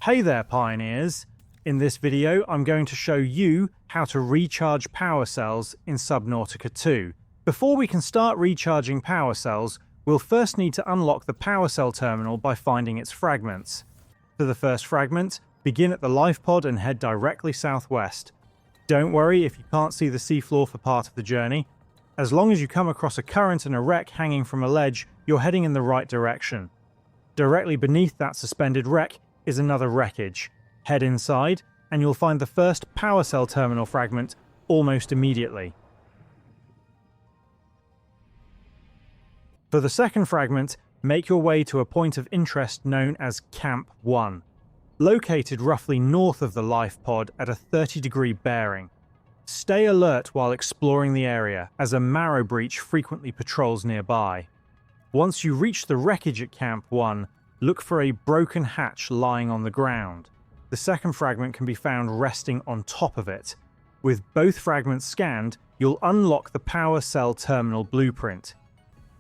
Hey there, pioneers! In this video, I'm going to show you how to recharge power cells in Subnautica 2. Before we can start recharging power cells, we'll first need to unlock the power cell terminal by finding its fragments. For the first fragment, begin at the life pod and head directly southwest. Don't worry if you can't see the seafloor for part of the journey. As long as you come across a current and a wreck hanging from a ledge, you're heading in the right direction. Directly beneath that suspended wreck is another wreckage. Head inside, and you'll find the first power cell terminal fragment almost immediately. For the second fragment, make your way to a point of interest known as Camp 1, located roughly north of the life pod at a 30-degree bearing. Stay alert while exploring the area, as a marrow breach frequently patrols nearby. Once you reach the wreckage at Camp 1, look for a broken hatch lying on the ground. The second fragment can be found resting on top of it. With both fragments scanned, you'll unlock the power cell terminal blueprint.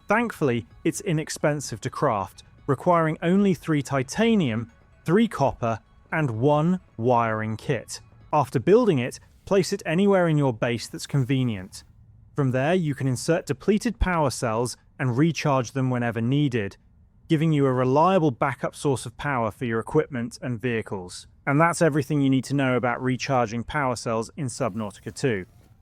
Thankfully, it's inexpensive to craft, requiring only 3 titanium, 3 copper, and 1 wiring kit. After building it, place it anywhere in your base that's convenient. From there, you can insert depleted power cells and recharge them whenever needed, giving you a reliable backup source of power for your equipment and vehicles. And that's everything you need to know about recharging power cells in Subnautica 2.